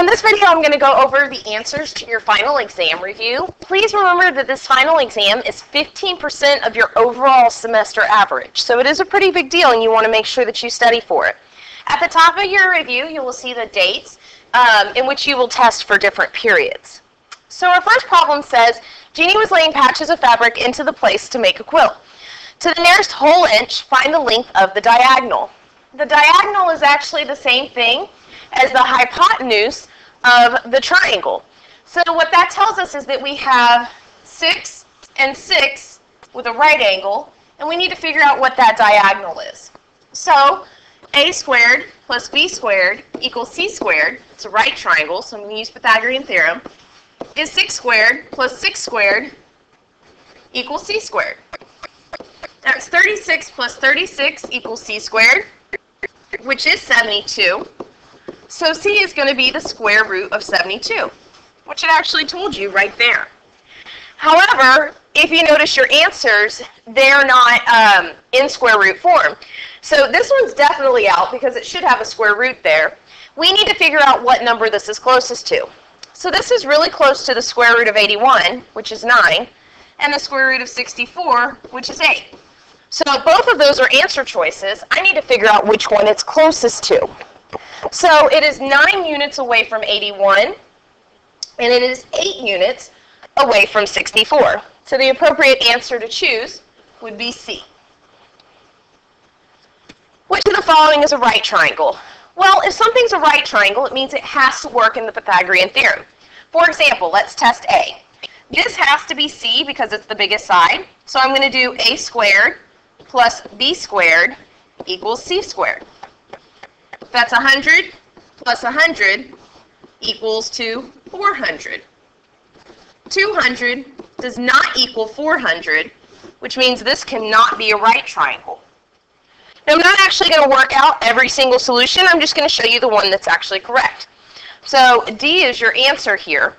in this video, I'm going to go over the answers to your final exam review. Please remember that this final exam is 15% of your overall semester average. So it is a pretty big deal, and you want to make sure that you study for it. At the top of your review, you will see the dates in which you will test for different periods. So our first problem says, Jeannie was laying patches of fabric into the place to make a quilt. To the nearest whole inch, find the length of the diagonal. The diagonal is actually the same thing as the hypotenuse of the triangle. So what that tells us is that we have 6 and 6 with a right angle, and we need to figure out what that diagonal is. So a squared plus b squared equals c squared. It's a right triangle, so I'm going to use Pythagorean theorem. Is 6 squared plus 6 squared equals c squared. That's 36 plus 36 equals c squared, which is 72. So c is going to be the square root of 72, which it actually told you right there. However, if you notice your answers, they're not in square root form. So this one's definitely out because it should have a square root there. We need to figure out what number this is closest to. So this is really close to the square root of 81, which is 9, and the square root of 64, which is 8. So both of those are answer choices. I need to figure out which one it's closest to. So it is 9 units away from 81, and it is 8 units away from 64. So the appropriate answer to choose would be C. Which of the following is a right triangle? Well, if something's a right triangle, it means it has to work in the Pythagorean theorem. For example, let's test A. This has to be C because it's the biggest side. So I'm going to do A squared plus B squared equals C squared. That's 100 plus 100 equals to 400. 200 does not equal 400, which means this cannot be a right triangle. Now, I'm not actually going to work out every single solution. I'm just going to show you the one that's actually correct. So D is your answer here.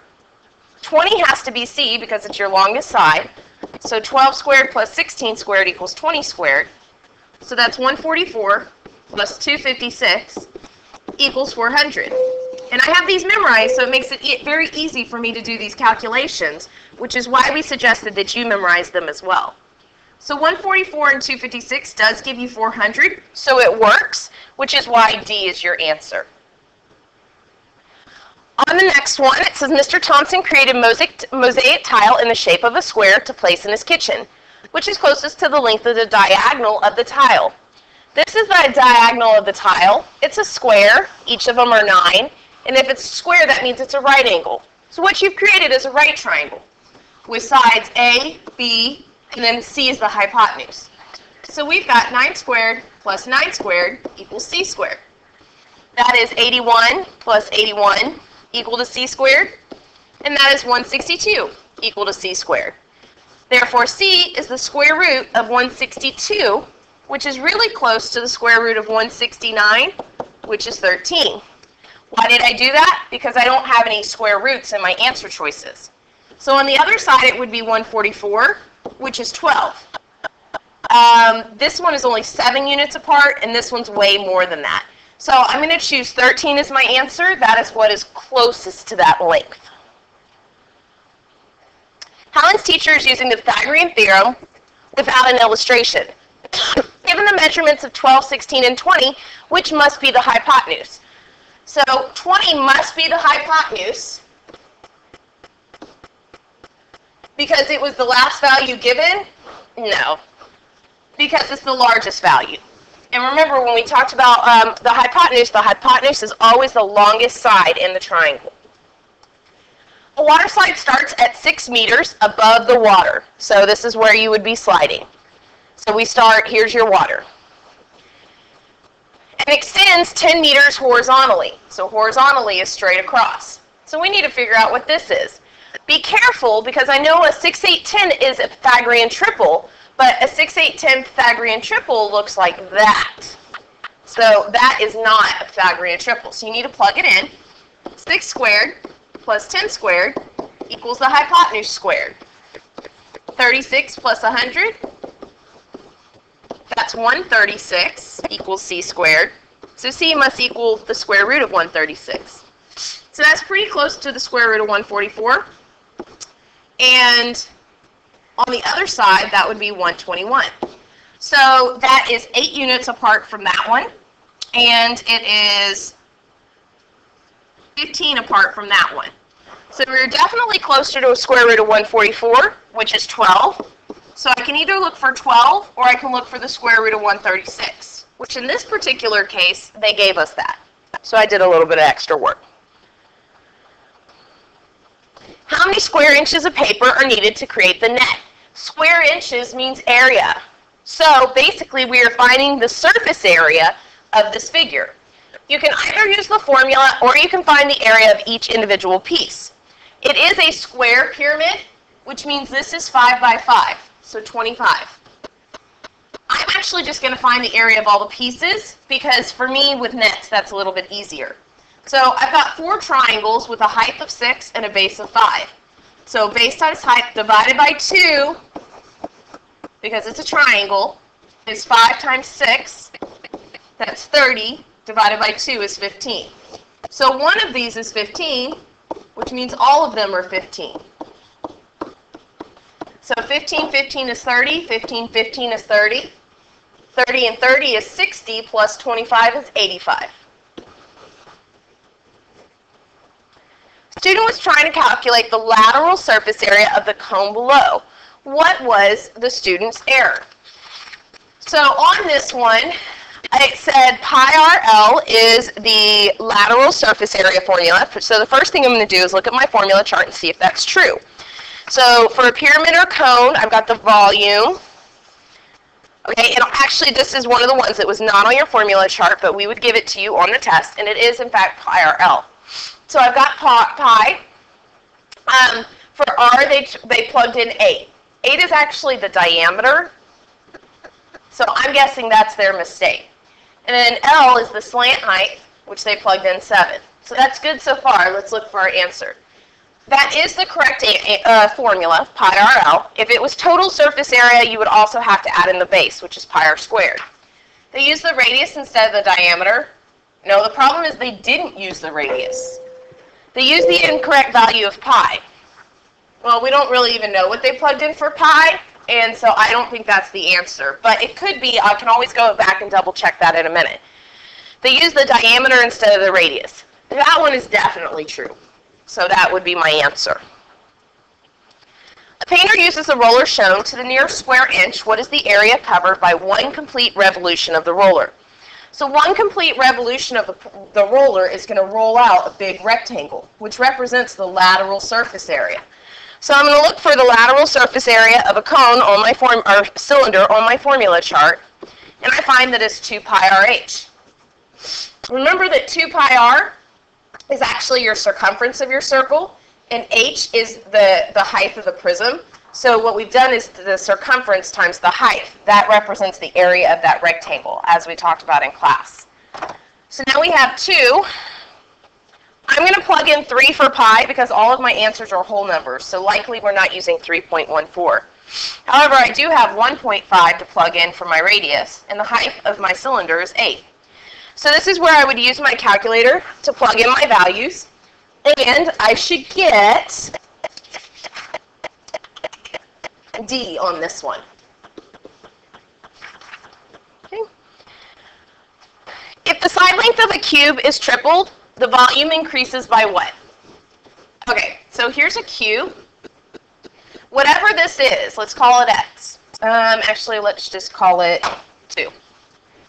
20 has to be C because it's your longest side. So 12 squared plus 16 squared equals 20 squared. So that's 144 plus 256 equals 400. And I have these memorized, so it makes it very easy for me to do these calculations, which is why we suggested that you memorize them as well. So 144 and 256 does give you 400, so it works, which is why D is your answer. On the next one, it says Mr. Thompson created mosaic tile in the shape of a square to place in his kitchen, which is closest to the length of the diagonal of the tile. This is the diagonal of the tile. It's a square. Each of them are 9. And if it's a square, that means it's a right angle. So what you've created is a right triangle with sides A, B, and then C is the hypotenuse. So we've got 9 squared plus 9 squared equals C squared. That is 81 plus 81 equal to C squared. And that is 162 equal to C squared. Therefore, C is the square root of 162, which is really close to the square root of 169, which is 13. Why did I do that? Because I don't have any square roots in my answer choices. So on the other side, it would be 144, which is 12. This one is only 7 units apart, and this one's way more than that. So I'm going to choose 13 as my answer. That is what is closest to that length. Helen's teacher is using the Pythagorean theorem without an illustration. Given the measurements of 12, 16, and 20, which must be the hypotenuse? So 20 must be the hypotenuse because it was the last value given? No, because it's the largest value. And remember, when we talked about the hypotenuse is always the longest side in the triangle. A water slide starts at 6 meters above the water. So this is where you would be sliding. So we start, here's your water. And extends 10 meters horizontally. So horizontally is straight across. So we need to figure out what this is. Be careful, because I know a 6, 8, 10 is a Pythagorean triple, but a 6, 8, 10 Pythagorean triple looks like that. So that is not a Pythagorean triple. So you need to plug it in. 6 squared plus 10 squared equals the hypotenuse squared. 36 plus 100, that's 136 equals C squared. So C must equal the square root of 136. So that's pretty close to the square root of 144. And on the other side, that would be 121. So that is 8 units apart from that one. And it is 15 apart from that one. So we're definitely closer to a square root of 144, which is 12. So I can either look for 12 or I can look for the square root of 136, which in this particular case, they gave us that. So I did a little bit of extra work. How many square inches of paper are needed to create the net? Square inches means area. So basically we are finding the surface area of this figure. You can either use the formula or you can find the area of each individual piece. It is a square pyramid, which means this is 5 by 5, so 25. I'm actually just going to find the area of all the pieces because for me with nets that's a little bit easier. So I've got 4 triangles with a height of 6 and a base of 5. So base times height divided by 2, because it's a triangle, is 5 times 6, that's 30, divided by 2 is 15. So one of these is 15, which means all of them are 15. So 15, 15 is 30, 15, 15 is 30. 30 and 30 is 60, plus 25 is 85. Student was trying to calculate the lateral surface area of the cone below. What was the student's error? So on this one, it said pi RL is the lateral surface area formula. So the first thing I'm going to do is look at my formula chart and see if that's true. So for a pyramid or cone, I've got the volume. Okay, and actually this is one of the ones that was not on your formula chart, but we would give it to you on the test, and it is in fact pi RL. So I've got pi. For R, they plugged in 8. 8 is actually the diameter, so I'm guessing that's their mistake. And then L is the slant height, which they plugged in 7. So that's good so far. Let's look for our answer. That is the correct formula, pi RL. If it was total surface area, you would also have to add in the base, which is pi r squared. They used the radius instead of the diameter. No, the problem is they didn't use the radius. They used the incorrect value of pi. Well, we don't really even know what they plugged in for pi, and so I don't think that's the answer. But it could be. I can always go back and double check that in a minute. They used the diameter instead of the radius. That one is definitely true. So that would be my answer. A painter uses a roller shown to the nearest square inch. What is the area covered by one complete revolution of the roller? So one complete revolution of the roller is going to roll out a big rectangle, which represents the lateral surface area. So I'm going to look for the lateral surface area of a cone on my cylinder on my formula chart, and I find that it's 2 pi RH. Remember that 2 pi r is actually your circumference of your circle, and h is the height of the prism. So what we've done is the circumference times the height. That represents the area of that rectangle, as we talked about in class. So now we have 2. I'm going to plug in 3 for pi because all of my answers are whole numbers, so likely we're not using 3.14. However, I do have 1.5 to plug in for my radius, and the height of my cylinder is 8. So this is where I would use my calculator to plug in my values, and I should get D on this one. Okay. If the side length of a cube is tripled, the volume increases by what? Okay, so here's a cube. Whatever this is, let's call it X. Actually, let's just call it 2.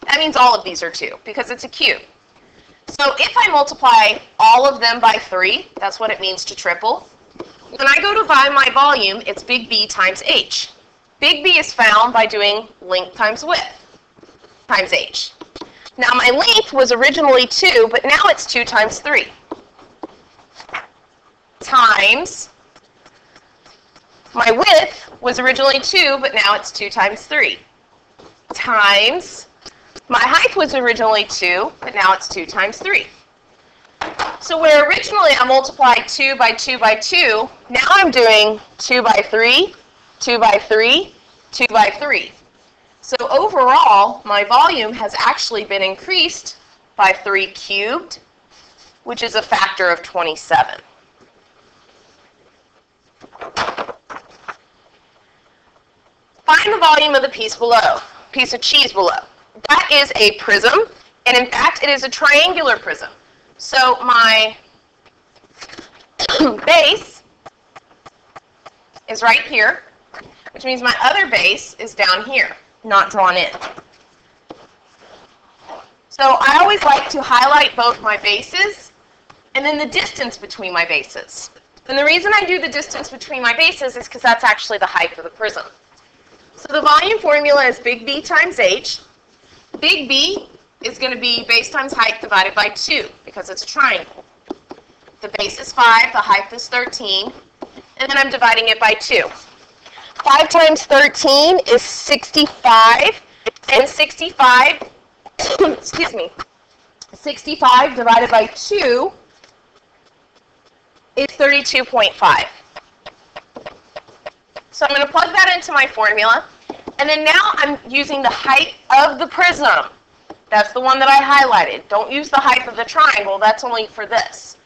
That means all of these are 2 because it's a cube. So if I multiply all of them by 3, that's what it means to triple. When I go to find my volume, it's big B times H. Big B is found by doing length times width times H. Now my length was originally 2, but now it's 2 times 3 times my width was originally 2, but now it's 2 times 3 times my height was originally 2, but now it's 2 times 3. So where originally I multiplied 2 by 2 by 2, now I'm doing 2 by 3, 2 by 3, 2 by 3. So overall, my volume has actually been increased by 3 cubed which is a factor of 27. Find the volume of the piece of cheese below. That is a prism, and in fact, it is a triangular prism. So my base is right here, which means my other base is down here, not drawn in. So I always like to highlight both my bases and then the distance between my bases. And the reason I do the distance between my bases is because that's actually the height of the prism. So the volume formula is big B times H. Big B is going to be base times height divided by 2 because it's a triangle. The base is 5, the height is 13, and then I'm dividing it by 2. 5 times 13 is 65, and 65, excuse me, 65 divided by 2 is 32.5. So I'm going to plug that into my formula, and then now I'm using the height of the prism. That's the one that I highlighted. Don't use the height of the triangle. That's only for this.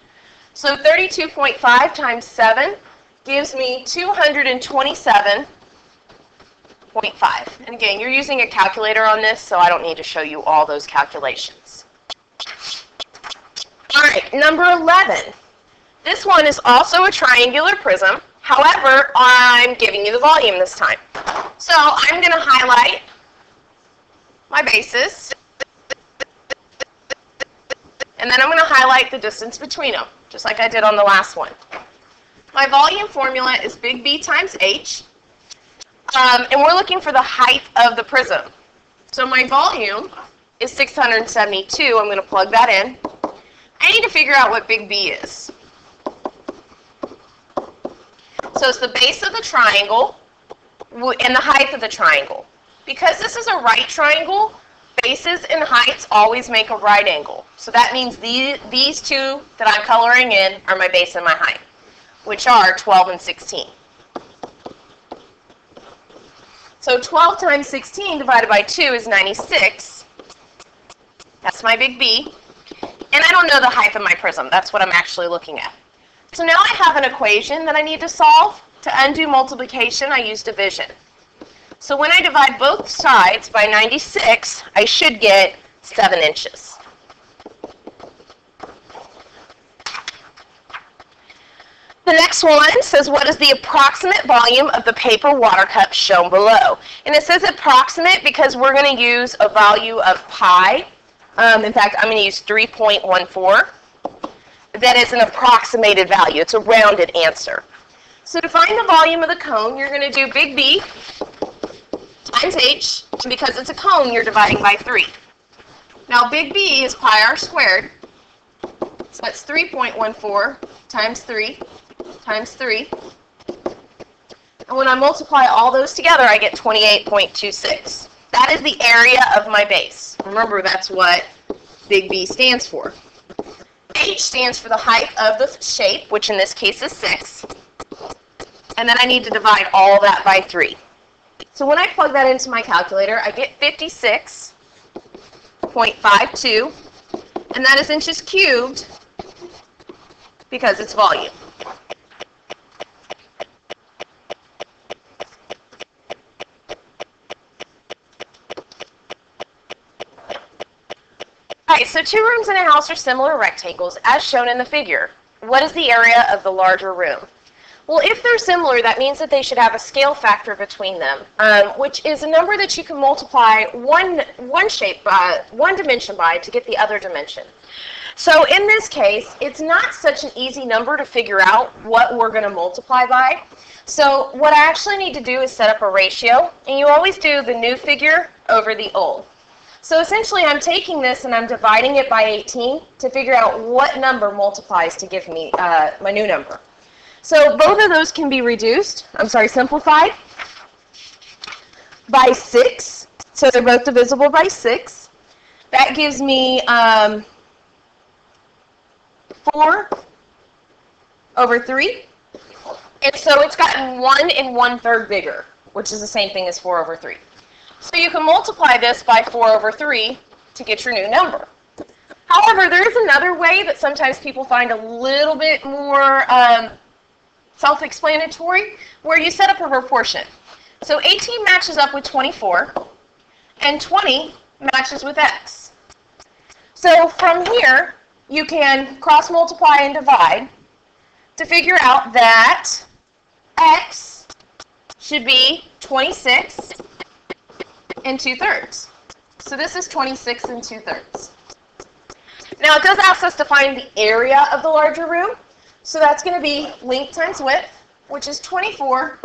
So 32.5 times 7 gives me 227.5. And again, you're using a calculator on this, so I don't need to show you all those calculations. All right, number 11. This one is also a triangular prism. However, I'm giving you the volume this time. So I'm going to highlight my bases, and then I'm going to highlight the distance between them, just like I did on the last one. My volume formula is big B times H, and we're looking for the height of the prism. So my volume is 672. I'm going to plug that in. I need to figure out what big B is. So it's the base of the triangle and the height of the triangle. Because this is a right triangle, bases and heights always make a right angle. So that means these two that I'm coloring in are my base and my height, which are 12 and 16. So 12 times 16 divided by 2 is 96. That's my big B. And I don't know the height of my prism. That's what I'm actually looking at. So now I have an equation that I need to solve. To undo multiplication, I use division. So when I divide both sides by 96, I should get 7 inches. The next one says, what is the approximate volume of the paper water cup shown below? And it says approximate because we're going to use a value of pi. In fact, I'm going to use 3.14. That is an approximated value. It's a rounded answer. So to find the volume of the cone, you're going to do big B times H. And because it's a cone, you're dividing by 3. Now big B is pi r squared. So that's 3.14 times 3 times 3. And when I multiply all those together, I get 28.26. That is the area of my base. Remember, that's what big B stands for. H stands for the height of the shape, which in this case is 6. And then I need to divide all that by 3. So when I plug that into my calculator, I get 56.52, and that is inches cubed because it's volume. All right, so 2 rooms in a house are similar rectangles as shown in the figure. What is the area of the larger room? Well, if they're similar, that means that they should have a scale factor between them, which is a number that you can multiply one dimension by to get the other dimension. So in this case, it's not such an easy number to figure out what we're going to multiply by. So what I actually need to do is set up a ratio, and you always do the new figure over the old. So essentially, I'm taking this and I'm dividing it by 18 to figure out what number multiplies to give me my new number. So both of those can be simplified by 6. So they're both divisible by 6. That gives me 4 over 3. And so it's gotten 1 1/3 bigger, which is the same thing as 4 over 3. So you can multiply this by 4 over 3 to get your new number. However, there is another way that sometimes people find a little bit more self-explanatory, where you set up a proportion. So 18 matches up with 24, and 20 matches with x. So from here, you can cross-multiply and divide to figure out that x should be 26 and 2/3. So this is 26 and 2/3. Now it does ask us to find the area of the larger room. So that's going to be length times width, which is 24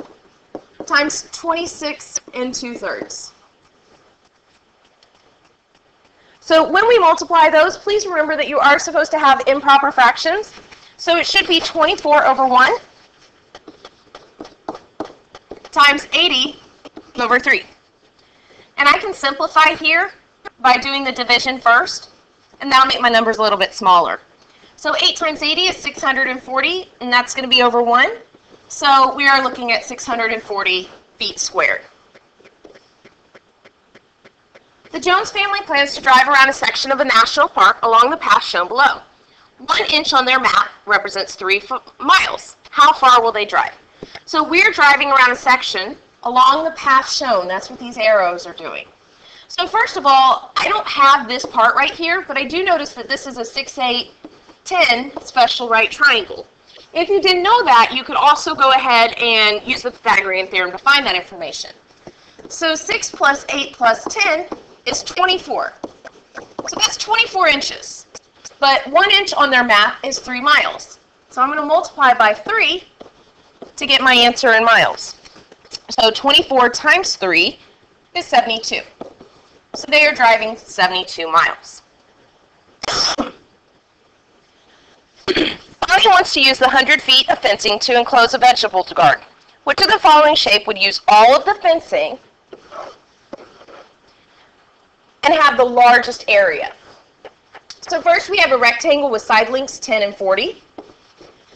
times 26 and 2/3. So when we multiply those, please remember that you are supposed to have improper fractions. So it should be 24 over 1 times 80 over 3. And I can simplify here by doing the division first, and that'll make my numbers a little bit smaller. So 8 times 80 is 640, and that's going to be over 1. So we are looking at 640 feet squared. The Jones family plans to drive around a section of a national park along the path shown below. 1 inch on their map represents 3 miles. How far will they drive? So we're driving around a section along the path shown. That's what these arrows are doing. So first of all, I don't have this part right here, but I do notice that this is a 6, 8, 10 special right triangle. If you didn't know that, you could also go ahead and use the Pythagorean theorem to find that information. So 6 plus 8 plus 10 is 24. So that's 24 inches. But 1 inch on their map is 3 miles. So I'm going to multiply by 3 to get my answer in miles. So 24 times 3 is 72. So they are driving 72 miles. Bonnie wants to use the 100 feet of fencing to enclose a vegetable garden. Which of the following shape would use all of the fencing and have the largest area? So first we have a rectangle with side lengths 10 and 40.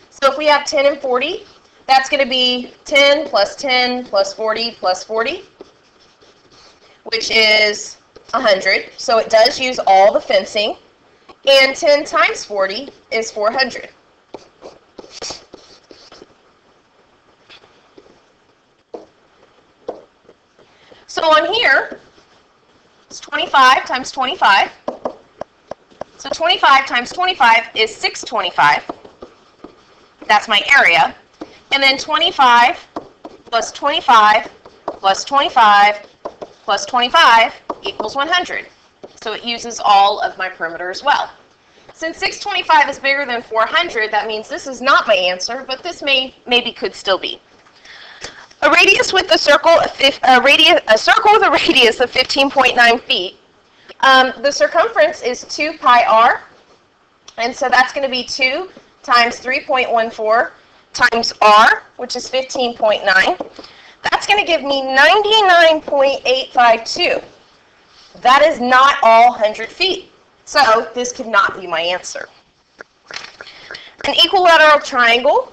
So if we have 10 and 40, that's going to be 10 plus 10 plus 40 plus 40, which is 100. So it does use all the fencing. And 10 times 40 is 400. So on here, it's 25 times 25. So 25 times 25 is 625. That's my area. And then 25 plus 25 plus 25 plus 25 equals 100. So it uses all of my perimeter as well. Since 625 is bigger than 400, that means this is not my answer, but this maybe could still be. A radius with a circle, a circle with a radius of 15.9 feet. The circumference is 2 pi r, and so that's going to be 2 times 3.14 times r, which is 15.9. That's going to give me 99.852. That is not all 100 feet, so this could not be my answer. An equilateral triangle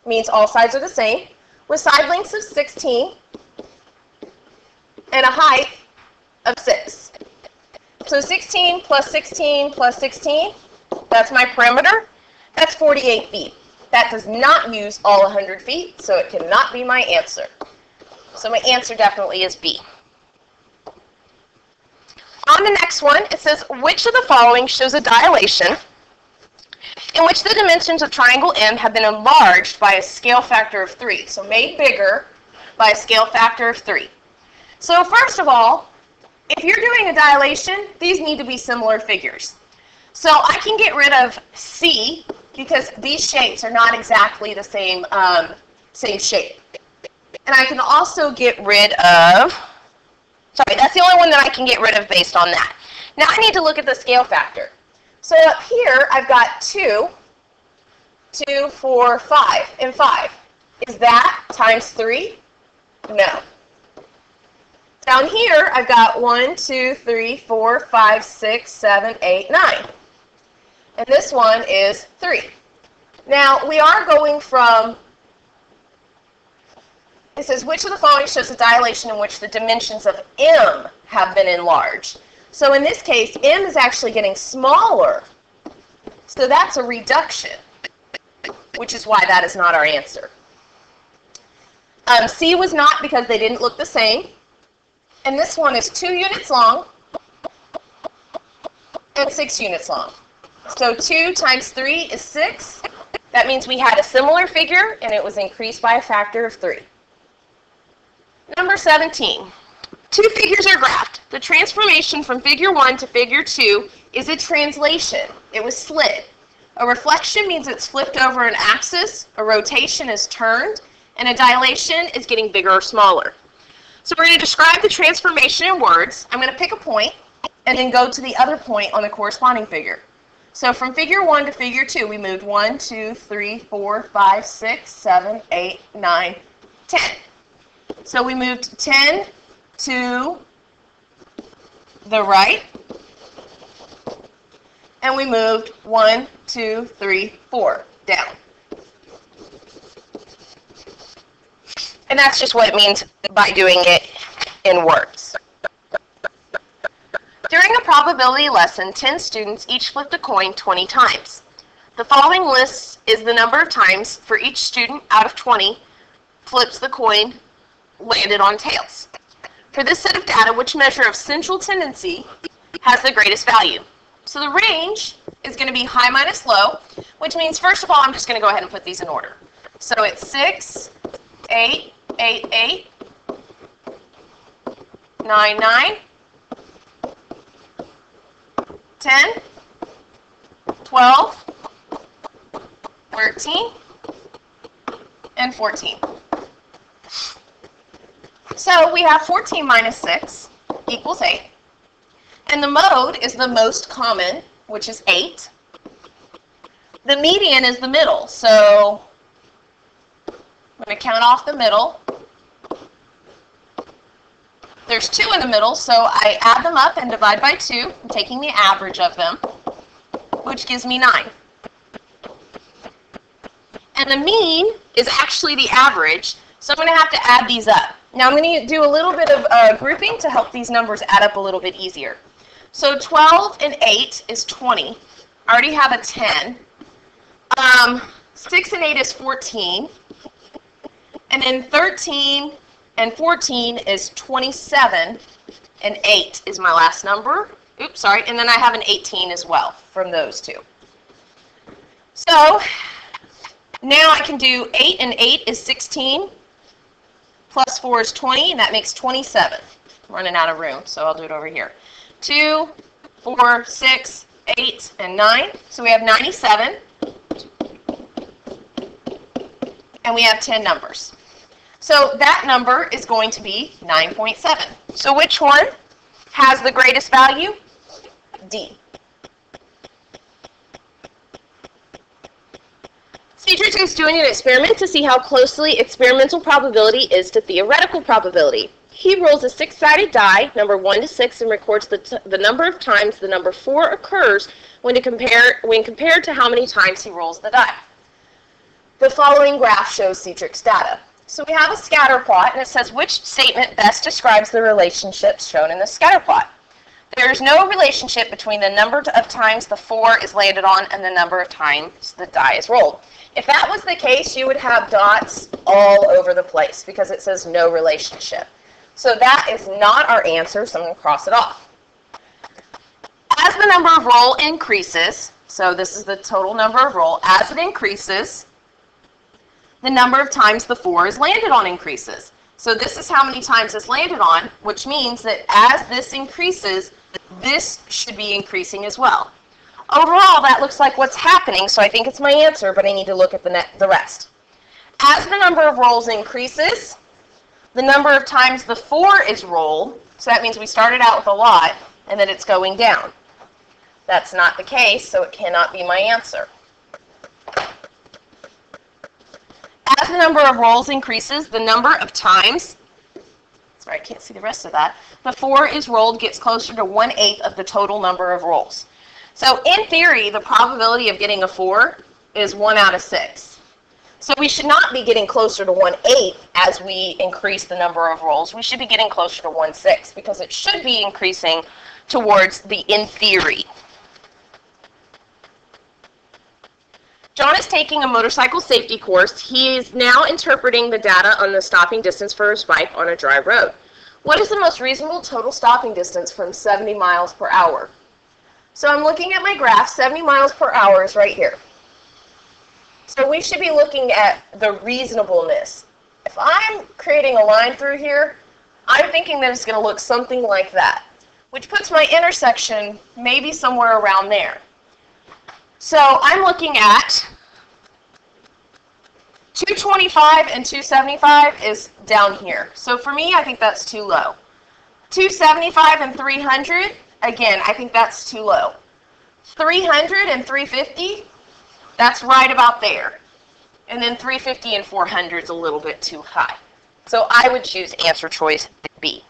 means all sides are the same, with side lengths of 16 and a height of 6. So 16 plus 16 plus 16, that's my perimeter. That's 48 feet. That does not use all 100 feet, so it cannot be my answer. So my answer definitely is B. On the next one, it says, which of the following shows a dilation in which the dimensions of triangle M have been enlarged by a scale factor of 3. So made bigger by a scale factor of 3. So first of all, if you're doing a dilation, these need to be similar figures. So I can get rid of C because these shapes are not exactly the same, same shape. And I can also get rid of, sorry, that's the only one that I can get rid of based on that. Now I need to look at the scale factor. So up here, I've got 2, 2, 4, 5, and 5. Is that times 3? No. Down here, I've got 1, 2, 3, 4, 5, 6, 7, 8, 9. And this one is 3. Now, we are going from, it says, which of the following shows a dilation in which the dimensions of M have been enlarged? So in this case, M is actually getting smaller. So that's a reduction, which is why that is not our answer. C was not because they didn't look the same. And this one is 2 units long and 6 units long. So 2 times 3 is 6. That means we had a similar figure, and it was increased by a factor of 3. Number 17. 2 figures are graphed. The transformation from figure 1 to figure 2 is a translation. It was slid. A reflection means it's flipped over an axis, a rotation is turned, and a dilation is getting bigger or smaller. So we're going to describe the transformation in words. I'm going to pick a point and then go to the other point on the corresponding figure. So from figure 1 to figure 2, we moved 1, 2, 3, 4, 5, 6, 7, 8, 9, 10. So we moved 10 to the right, and we moved 1, 2, 3, 4 down. And that's just what it means by doing it in words. During a probability lesson, 10 students each flipped a coin 20 times. The following list is the number of times for each student out of 20 flips the coin landed on tails. For this set of data, which measure of central tendency has the greatest value? So the range is going to be high minus low, which means, first of all, I'm just going to go ahead and put these in order. So it's 6, 8, 8, 8, 9, 9, 10, 12, 13, and 14. So we have 14 minus 6 equals 8. And the mode is the most common, which is 8. The median is the middle, so I'm going to count off the middle. There's 2 in the middle, so I add them up and divide by 2, I'm taking the average of them, which gives me 9. And the mean is actually the average, so I'm going to have to add these up. Now I'm going to do a little bit of grouping to help these numbers add up a little bit easier. So 12 and 8 is 20. I already have a 10. 6 and 8 is 14. And then 13 and 14 is 27. And 8 is my last number. Oops, sorry. And then I have an 18 as well from those two. So now I can do 8 and 8 is 16. Plus 4 is 20, and that makes 27. I'm running out of room, so I'll do it over here. 2, 4, 6, 8, and 9. So we have 97. And we have 10 numbers. So that number is going to be 9.7. So which one has the greatest value? D. Teacher is doing an experiment to see how closely experimental probability is to theoretical probability. He rolls a 6-sided die, number 1 to 6, and records the number of times the number 4 occurs when compared to how many times he rolls the die. The following graph shows Cedric's data. So we have a scatter plot, and it says which statement best describes the relationships shown in the scatter plot. There is no relationship between the number of times the 4 is landed on and the number of times the die is rolled. If that was the case, you would have dots all over the place because it says no relationship. So that is not our answer, so I'm going to cross it off. As the number of roll increases, so this is the total number of roll, as it increases, the number of times the 4 is landed on increases. So this is how many times it's landed on, which means that as this increases, this should be increasing as well. Overall, that looks like what's happening, so I think it's my answer, but I need to look at the rest. As the number of rolls increases, the number of times the 4 is rolled, so that means we started out with a lot, and then it's going down. That's not the case, so it cannot be my answer. As the number of rolls increases, the number of times, sorry, I can't see the rest of that, the 4 is rolled gets closer to 1/8 of the total number of rolls. So in theory, the probability of getting a 4 is 1 out of 6. So we should not be getting closer to 1/8 as we increase the number of rolls. We should be getting closer to 1/6 because it should be increasing towards the in theory. John is taking a motorcycle safety course. He is now interpreting the data on the stopping distance for his bike on a dry road. What is the most reasonable total stopping distance from 70 miles per hour? So I'm looking at my graph. 70 miles per hour is right here. So we should be looking at the reasonableness. If I'm creating a line through here, I'm thinking that it's going to look something like that, which puts my intersection maybe somewhere around there. So I'm looking at 225 and 275 is down here. So for me, I think that's too low. 275 and 300, again, I think that's too low. 300 and 350, that's right about there. And then 350 and 400 is a little bit too high. So I would choose answer choice B.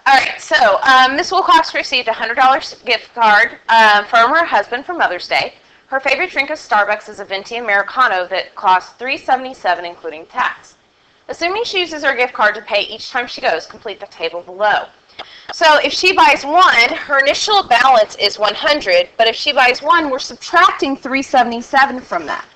All right, so Ms. Wilcox received a $100 gift card from her husband for Mother's Day. Her favorite drink at Starbucks is a venti Americano that costs $3.77 including tax. Assuming she uses her gift card to pay each time she goes, complete the table below. So if she buys one, her initial balance is 100, but if she buys one, we're subtracting $3.77 from that.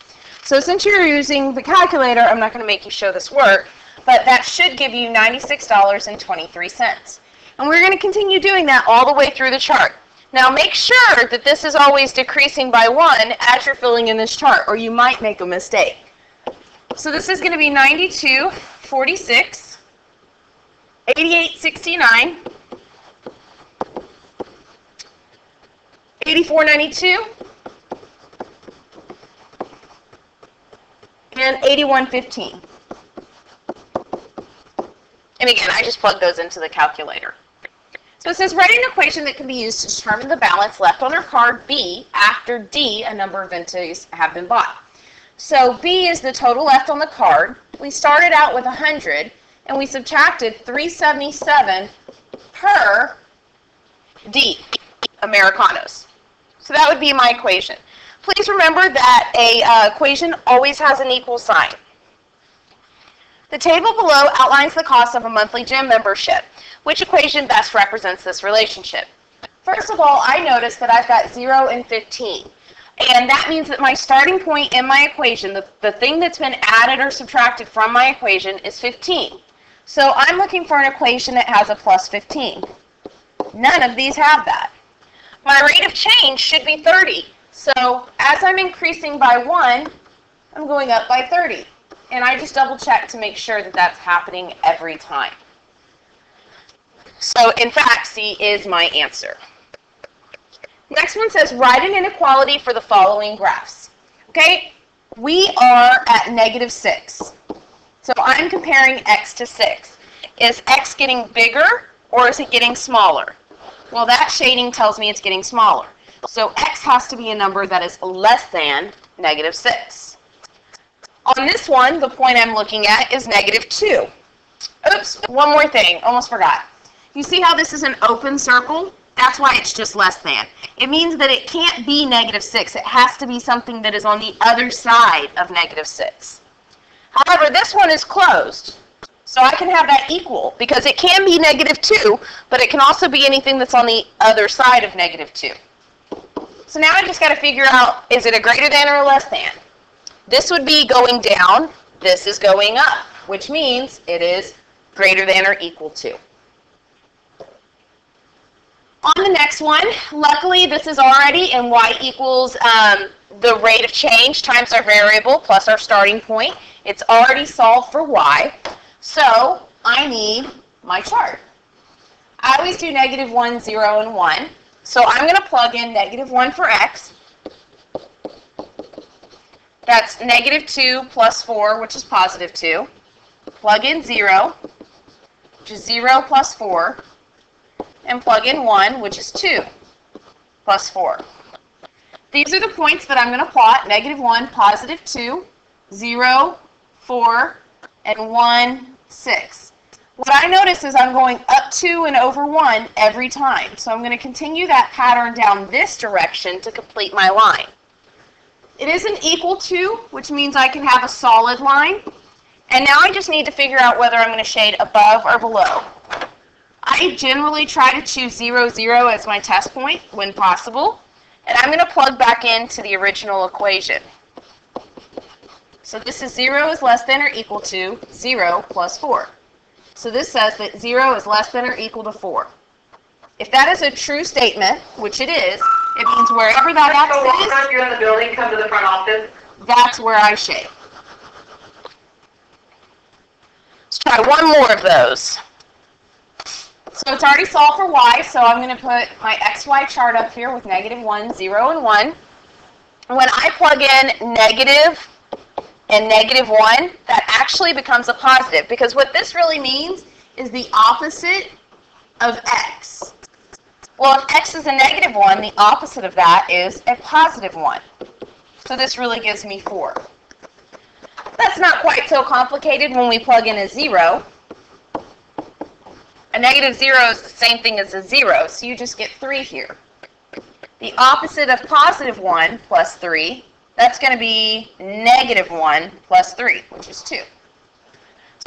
So since you're using the calculator, I'm not going to make you show this work, but that should give you $96.23. And we're going to continue doing that all the way through the chart. Now make sure that this is always decreasing by 1 as you're filling in this chart, or you might make a mistake. So this is going to be 92.46, 88.69, 84.92, and 81.15. And again, I just plug those into the calculator. So it says, write an equation that can be used to determine the balance left on our card B after D, a number of ventis have been bought. So B is the total left on the card. We started out with 100, and we subtracted 377 per D, Americanos. So that would be my equation. Please remember that a equation always has an equal sign. The table below outlines the cost of a monthly gym membership. Which equation best represents this relationship? First of all, I notice that I've got 0 and 15. And that means that my starting point in my equation, the thing that's been added or subtracted from my equation, is 15. So I'm looking for an equation that has a plus 15. None of these have that. My rate of change should be 30. So as I'm increasing by 1, I'm going up by 30. And I just double check to make sure that that's happening every time. So in fact, C is my answer. Next one says, write an inequality for the following graphs. Okay, we are at -6. So I'm comparing x to 6. Is x getting bigger or is it getting smaller? Well, that shading tells me it's getting smaller. So x has to be a number that is less than -6. On this one, the point I'm looking at is -2. Oops, one more thing, almost forgot. You see how this is an open circle? That's why it's just less than. It means that it can't be -6. It has to be something that is on the other side of -6. However, this one is closed. So I can have that equal because it can be -2, but it can also be anything that's on the other side of -2. So now I just got to figure out, is it a greater than or a less than? This would be going down, this is going up, which means it is greater than or equal to. On the next one, luckily this is already in y equals the rate of change times our variable plus our starting point. It's already solved for y, so I need my chart. I always do -1, 0, and 1, so I'm going to plug in -1 for x. That's -2 plus 4, which is +2. Plug in 0, which is 0 plus 4. And plug in 1, which is 2 plus 4. These are the points that I'm going to plot: -1, +2, 0, 4, and 1, 6. What I notice is I'm going up 2 and over 1 every time. So I'm going to continue that pattern down this direction to complete my line. It isn't equal to, which means I can have a solid line. And now I just need to figure out whether I'm going to shade above or below. I generally try to choose 0, 0 as my test point when possible. And I'm going to plug back into the original equation. So this is 0 is less than or equal to 0 plus 4. So this says that 0 is less than or equal to 4. If that is a true statement, which it is, it means wherever that x is, if you're in the building, come to the front office. That's where I shade. Let's try one more of those. So it's already solved for y, so I'm going to put my xy chart up here with -1, 0, and 1. And when I plug in negative and -1, that actually becomes a positive, because what this really means is the opposite of x. Well, if x is a -1, the opposite of that is a +1. So this really gives me 4. That's not quite so complicated when we plug in a 0. A -0 is the same thing as a 0, so you just get 3 here. The opposite of +1 plus 3, that's going to be -1 plus 3, which is 2.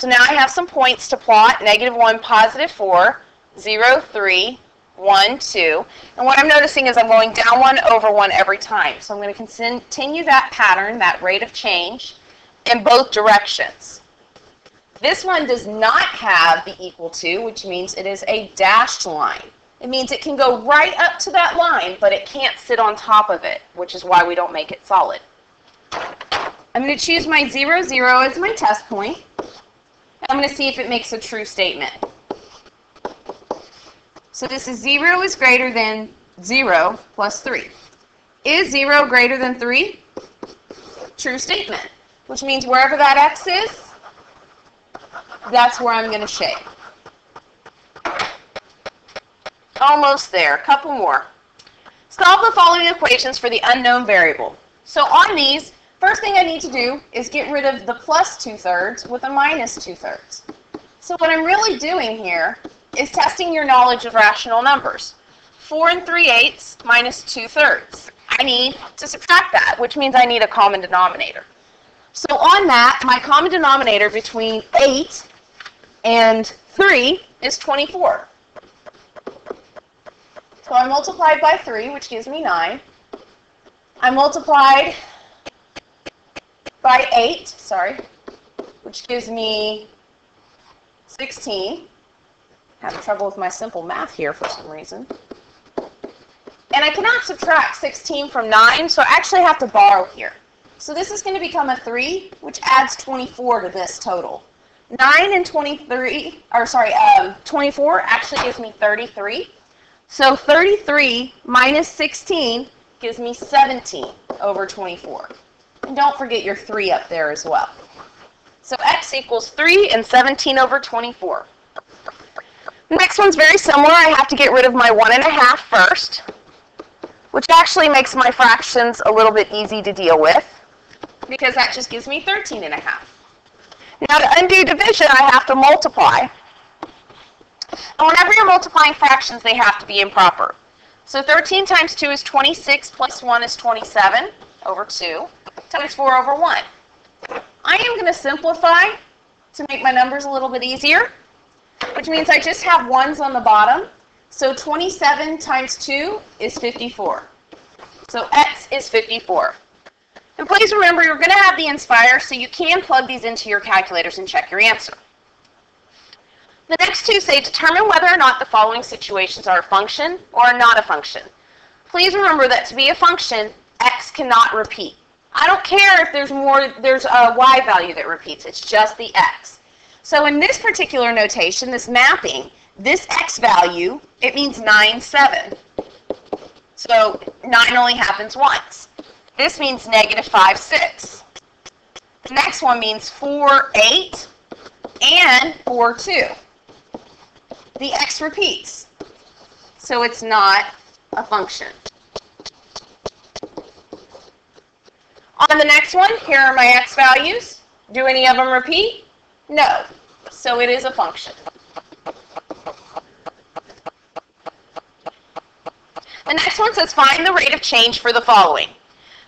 So now I have some points to plot: -1, +4, 0, 3, 1, 2. And what I'm noticing is I'm going down 1 over 1 every time. So I'm going to continue that pattern, that rate of change, in both directions. This one does not have the equal to, which means it is a dashed line. It means it can go right up to that line, but it can't sit on top of it, which is why we don't make it solid. I'm going to choose my 0, 0 as my test point. I'm going to see if it makes a true statement. So this is 0 is greater than 0 plus 3. Is 0 greater than 3? True statement, which means wherever that x is, that's where I'm going to shade. Almost there. A couple more. Solve the following equations for the unknown variable. So on these, first thing I need to do is get rid of the plus 2/3 with a minus 2/3. So what I'm really doing here is testing your knowledge of rational numbers. 4 3/8 minus 2/3. I need to subtract that, which means I need a common denominator. So on that, my common denominator between 8 and 3 is 24. So I multiplied by 3, which gives me 9. I multiplied by 8, which gives me 16. Having trouble with my simple math here for some reason. And I cannot subtract 16 from 9, so I actually have to borrow here. So this is going to become a 3, which adds 24 to this total. 9 and 24 actually gives me 33. So 33 minus 16 gives me 17 over 24. And don't forget your 3 up there as well. So x equals 3 and 17 over 24. The next one's very similar. I have to get rid of my 1.5 first, which actually makes my fractions a little bit easy to deal with, because that just gives me 13.5. Now to undo division, I have to multiply. And whenever you're multiplying fractions, they have to be improper. So 13 times 2 is 26, plus 1 is 27 over 2, times 4 over 1. I am going to simplify to make my numbers a little bit easier, which means I just have 1s on the bottom. So 27 times 2 is 54. So x is 54. And please remember, you're going to have the Inspire, so you can plug these into your calculators and check your answer. The next two say determine whether or not the following situations are a function or are not a function. Please remember that to be a function, x cannot repeat. I don't care if there's a y value that repeats, it's just the x. So in this particular notation, this mapping, this x value, it means 9, 7. So 9 only happens once. This means -5, 6. The next one means 4, 8, and 4, 2. The x repeats, so it's not a function. On the next one, here are my x values. Do any of them repeat? No, so it is a function. The next one says find the rate of change for the following.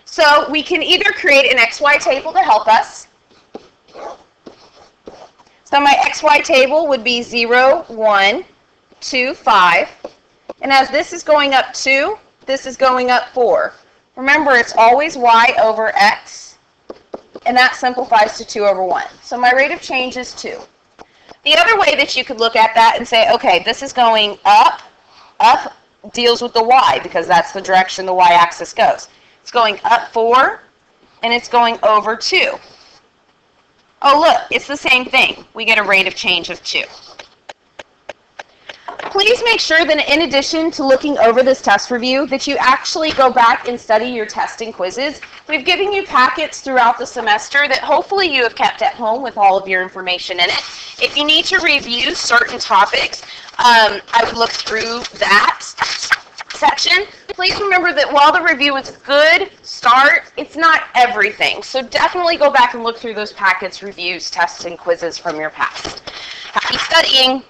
So we can either create an XY table to help us, So my XY table would be 0, 1, 2, 5. And as this is going up 2, this is going up 4. Remember, it's always y over x, and that simplifies to 2 over 1. So my rate of change is 2. The other way that you could look at that and say, okay, this is going up. Up deals with the y because that's the direction the y-axis goes. It's going up 4, and it's going over 2. Oh, look, it's the same thing. We get a rate of change of 2. Please make sure that in addition to looking over this test review, that you actually go back and study your testing quizzes. We've given you packets throughout the semester that hopefully you have kept at home with all of your information in it. If you need to review certain topics, I would look through that section. Please remember that while the review is a good start, it's not everything. So definitely go back and look through those packets, reviews, tests, and quizzes from your past. Happy studying!